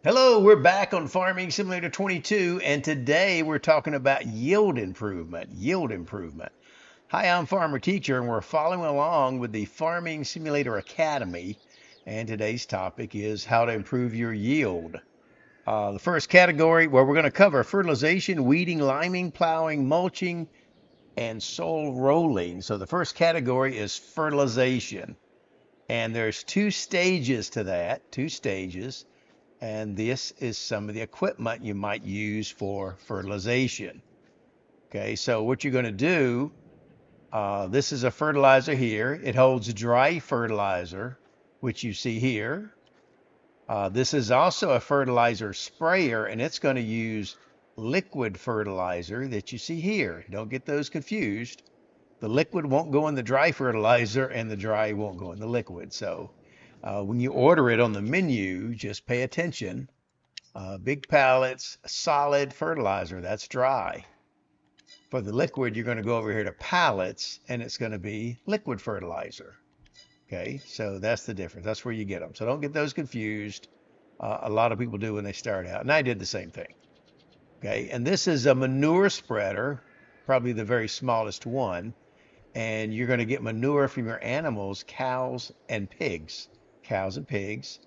Hello, we're back on Farming Simulator 22, and today we're talking about yield improvement. Yield improvement. Hi, I'm Farmer Teacher, and we're following along with the Farming Simulator Academy. And today's topic is how to improve your yield. The first category, where we're going to cover fertilization, weeding, liming, plowing, mulching, and soil rolling. So the first category is fertilization. And there's two stages to that, two stages. And this is some of the equipment you might use for fertilization. Okay, so what you're going to do, this is a fertilizer here. It holds dry fertilizer, which you see here. This is also a fertilizer sprayer, and it's going to use liquid fertilizer that you see here. Don't get those confused. The liquid won't go in the dry fertilizer, and the dry won't go in the liquid. So when you order it on the menu, just pay attention. Big pallets, solid fertilizer, that's dry. For the liquid, you're going to go over here to pallets, and it's going to be liquid fertilizer. Okay, so that's the difference. That's where you get them. So don't get those confused. A lot of people do when they start out, and I did the same thing. Okay, and this is a manure spreader, probably the very smallest one, and you're going to get manure from your animals, cows and pigs. Cows and pigs.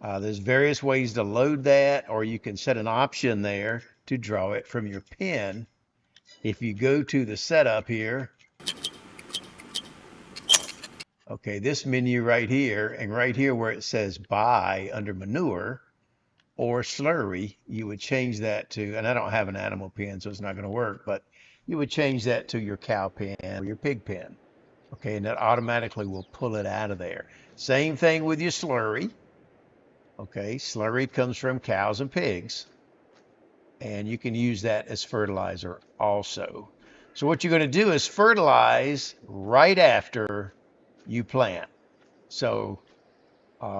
There's various ways to load that, or you can set an option there to draw it from your pen. If you go to the setup here, okay, this menu right here, and right here where it says buy under manure or slurry, you would change that to, and I don't have an animal pen, so it's not going to work, but you would change that to your cow pen or your pig pen. Okay, and that automatically will pull it out of there. Same thing with your slurry. Okay, slurry comes from cows and pigs, and you can use that as fertilizer also. So what you're going to do is fertilize right after you plant. So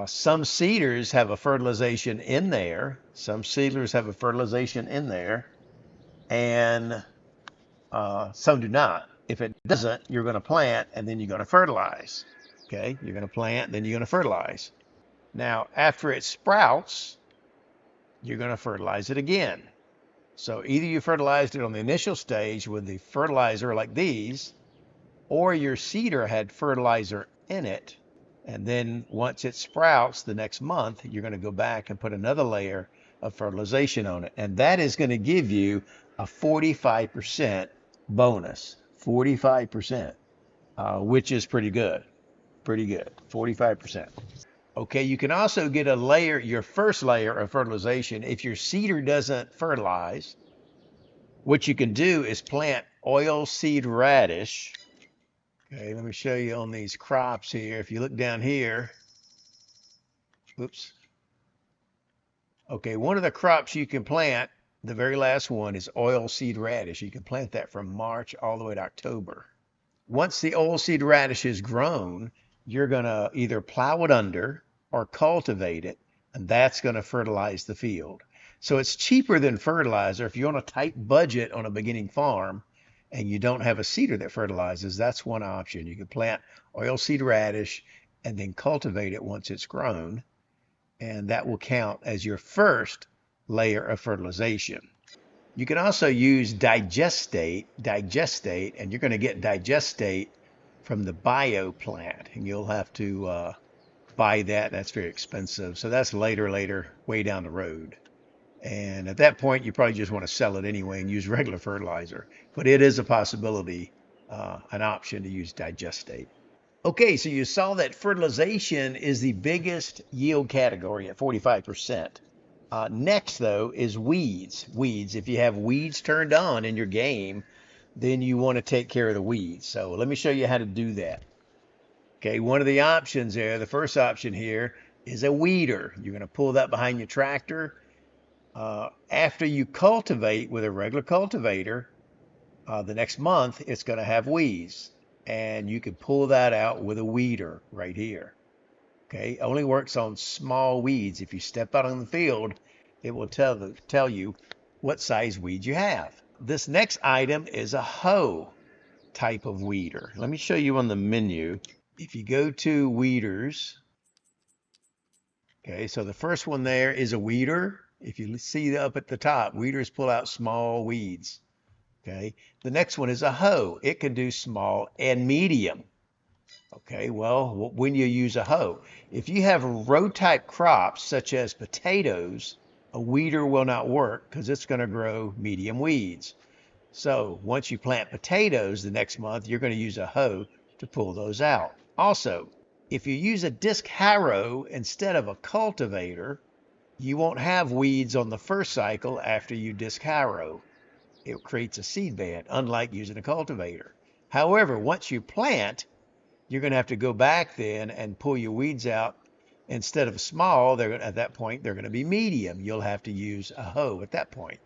some seeders have a fertilization in there. Some seeders have a fertilization in there, and some do not. If it doesn't, you're going to plant, and then you're going to fertilize. Okay, you're going to plant, then you're going to fertilize. Now, after it sprouts, you're going to fertilize it again. So either you fertilized it on the initial stage with the fertilizer like these, or your seeder had fertilizer in it. And then once it sprouts the next month, you're going to go back and put another layer of fertilization on it. And that is going to give you a 45% bonus, 45%, which is pretty good, 45%. Okay, you can also get a layer, your first layer of fertilization. If your seeder doesn't fertilize, what you can do is plant oilseed radish. Okay, let me show you on these crops here. If you look down here, oops. Okay, one of the crops you can plant, the very last one, is oilseed radish. You can plant that from March all the way to October. Once the oilseed radish is grown, you're going to either plow it under or cultivate it, and that's going to fertilize the field. So it's cheaper than fertilizer. If you're on a tight budget on a beginning farm and you don't have a seeder that fertilizes, that's one option. You can plant oilseed radish and then cultivate it once it's grown, and that will count as your first layer of fertilization. You can also use digestate, and you're going to get digestate from the bio plant, and you'll have to buy that. That's very expensive. So that's later, way down the road. And at that point, you probably just want to sell it anyway and use regular fertilizer. But it is a possibility, an option to use digestate. Okay, so you saw that fertilization is the biggest yield category at 45%. Next, though, is weeds. Weeds. If you have weeds turned on in your game, then you want to take care of the weeds. So let me show you how to do that. Okay, one of the options there, the first option here, is a weeder. You're going to pull that behind your tractor. After you cultivate with a regular cultivator, the next month it's going to have weeds. And you can pull that out with a weeder right here. Okay, only works on small weeds. If you step out on the field, it will tell you what size weeds you have. This next item is a hoe type of weeder. Let me show you on the menu. If you go to weeders, Okay, so the first one there is a weeder. If you see up at the top, weeders pull out small weeds. Okay, the next one is a hoe. It can do small and medium. Okay, well, when you use a hoe, if you have row type crops such as potatoes, a weeder will not work because it's going to grow medium weeds. So once you plant potatoes the next month, you're going to use a hoe to pull those out. Also, if you use a disc harrow instead of a cultivator, you won't have weeds on the first cycle after you disc harrow. It creates a seed bed, unlike using a cultivator. However, once you plant, you're going to have to go back then and pull your weeds out. Instead of small, at that point, they're going to be medium. You'll have to use a hoe at that point.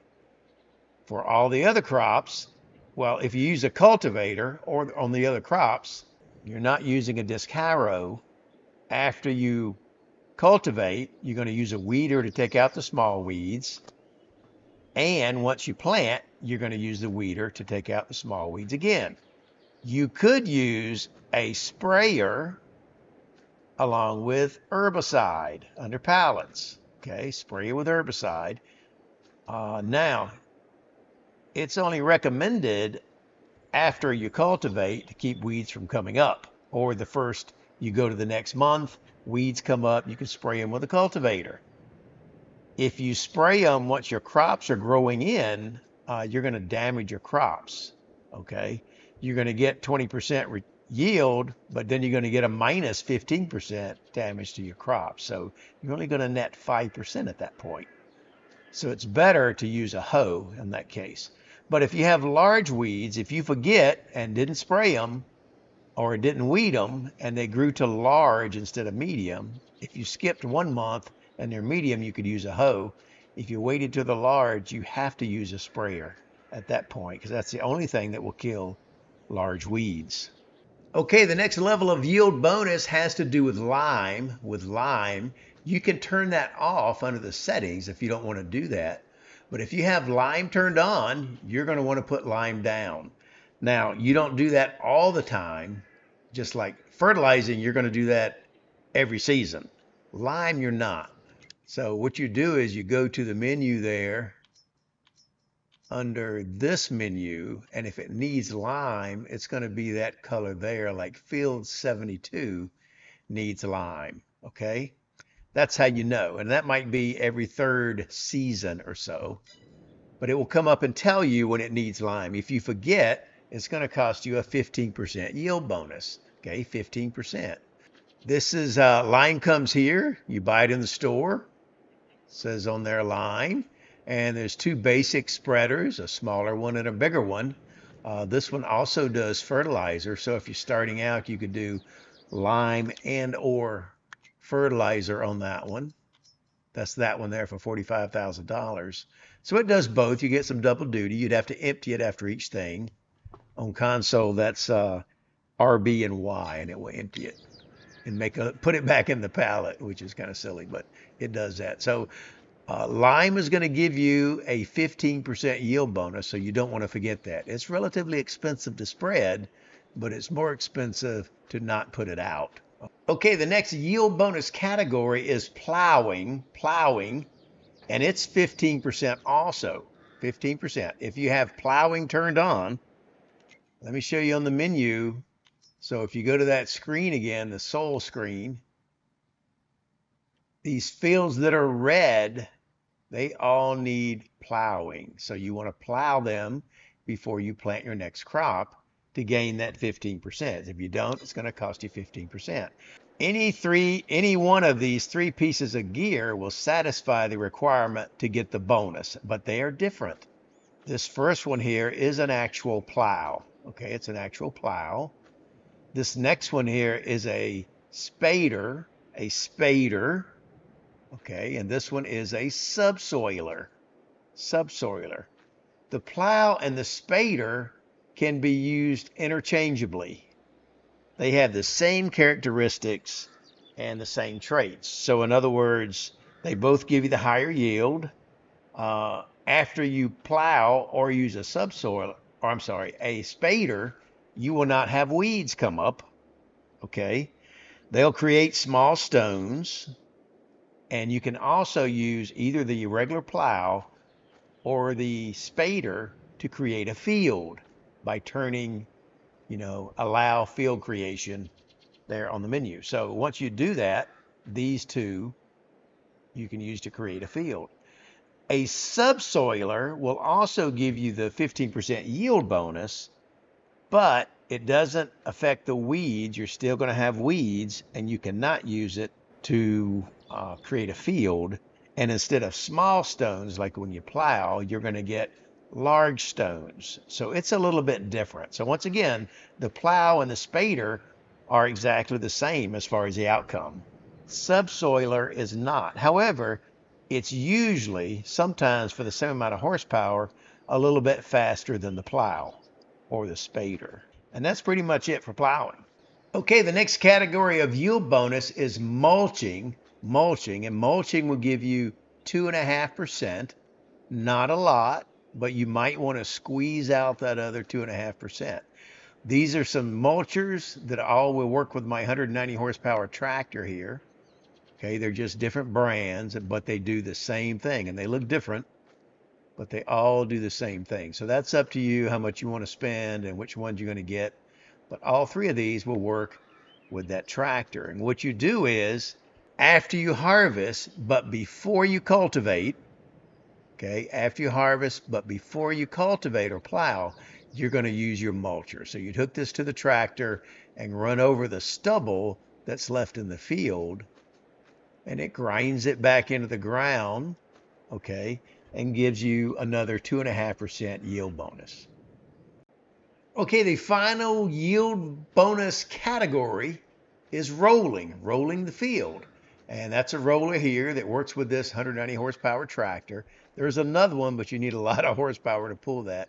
For all the other crops, well, if you use a cultivator or on the other crops, you're not using a disc harrow. After you cultivate, you're going to use a weeder to take out the small weeds. And once you plant, you're going to use the weeder to take out the small weeds again. You could use a sprayer along with herbicide under pallets. Okay, spray it with herbicide. Now, it's only recommended after you cultivate to keep weeds from coming up. Or the first, you go to the next month, weeds come up, you can spray them with a cultivator. If you spray them once your crops are growing in, you're going to damage your crops. Okay, you're going to get 20% yield, but then you're going to get a minus 15% damage to your crops. So you're only going to net 5% at that point. So it's better to use a hoe in that case. But if you have large weeds, if you forget and didn't spray them or didn't weed them and they grew to large instead of medium, if you skipped 1 month and they're medium, you could use a hoe. If you waited to the large, you have to use a sprayer at that point because that's the only thing that will kill large weeds. Okay, the next level of yield bonus has to do with lime. With lime, you can turn that off under the settings if you don't want to do that. But if you have lime turned on, you're going to want to put lime down. Now, you don't do that all the time. Just like fertilizing, you're going to do that every season. Lime, you're not. So what you do is you go to the menu there under this menu, and if it needs lime, it's going to be that color there, like field 72 needs lime. Okay, that's how you know, and that might be every third season or so, but it will come up and tell you when it needs lime. If you forget, it's going to cost you a 15% yield bonus. Okay, 15%. This is lime comes here, you buy it in the store. It says on there lime. And there's two basic spreaders, a smaller one and a bigger one. This one also does fertilizer. So if you're starting out, you could do lime and or fertilizer on that one. That's that one there for $45,000. So it does both. You get some double duty. You'd have to empty it after each thing. On console, that's RB and Y, and it will empty it and put it back in the pallet, which is kind of silly, but it does that. So lime is going to give you a 15% yield bonus, so you don't want to forget that. It's relatively expensive to spread, but it's more expensive to not put it out. Okay, the next yield bonus category is plowing, and it's 15% also, 15%. If you have plowing turned on, let me show you on the menu. So if you go to that screen again, the soil screen, these fields that are red, they all need plowing. So you want to plow them before you plant your next crop to gain that 15%. If you don't, it's going to cost you 15%. Any one of these three pieces of gear will satisfy the requirement to get the bonus, but they are different. This first one here is an actual plow. Okay, it's an actual plow. This next one here is a spader, okay, and this one is a subsoiler. The plow and the spader can be used interchangeably. They have the same characteristics and the same traits. So in other words, they both give you the higher yield. After you plow or use a a spader, you will not have weeds come up. Okay, they'll create small stones. And you can also use either the regular plow or the spader to create a field by turning, allow field creation there on the menu. So once you do that, these two you can use to create a field. A subsoiler will also give you the 15% yield bonus, but it doesn't affect the weeds. You're still going to have weeds, and you cannot use it to create a field. And instead of small stones, like when you plow, you're going to get large stones. So it's a little bit different. So once again, the plow and the spader are exactly the same as far as the outcome. Subsoiler is not. However, it's usually, sometimes for the same amount of horsepower, a little bit faster than the plow or the spader. And that's pretty much it for plowing. Okay, the next category of yield bonus is mulching. Mulching, and mulching will give you 2.5%. Not a lot, but you might want to squeeze out that other 2.5%. These are some mulchers that all will work with my 190 horsepower tractor here. Okay, they're just different brands, but they do the same thing, and they look different, but they all do the same thing. So that's up to you how much you want to spend and which ones you're going to get. But all three of these will work with that tractor. And what you do is, after you harvest, but before you cultivate, okay, after you harvest, but before you cultivate or plow, you're going to use your mulcher. So you'd hook this to the tractor and run over the stubble that's left in the field, and it grinds it back into the ground, okay, and gives you another 2.5% yield bonus. Okay, the final yield bonus category is rolling the field. And that's a roller here that works with this 190 horsepower tractor. There's another one, but you need a lot of horsepower to pull that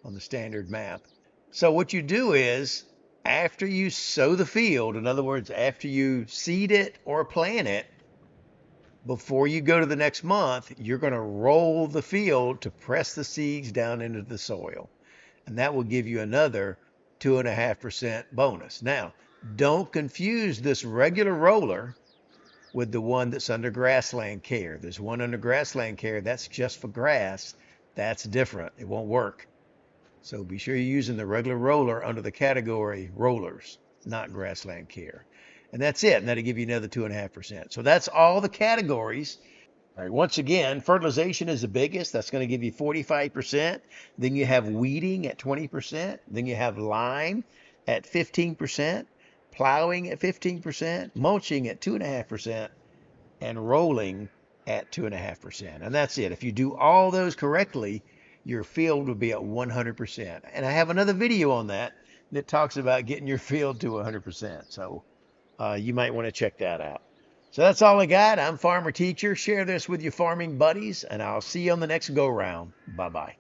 on the standard map. So what you do is, after you sow the field, in other words, after you seed it or plant it, before you go to the next month, you're going to roll the field to press the seeds down into the soil. And that will give you another 2.5% bonus. Now, don't confuse this regular roller with the one that's under grassland care. There's one under grassland care that's just for grass. That's different. It won't work. So be sure you're using the regular roller under the category rollers, not grassland care. And that's it. And that'll give you another 2.5%. So that's all the categories. All right, once again, fertilization is the biggest. That's going to give you 45%. Then you have weeding at 20%. Then you have lime at 15%, plowing at 15%, mulching at 2.5%, and rolling at 2.5%. And that's it. If you do all those correctly, your field will be at 100%. And I have another video on that that talks about getting your field to 100%. So you might want to check that out. So that's all I got. I'm Farmer Teacher. Share this with your farming buddies, and I'll see you on the next go round. Bye-bye.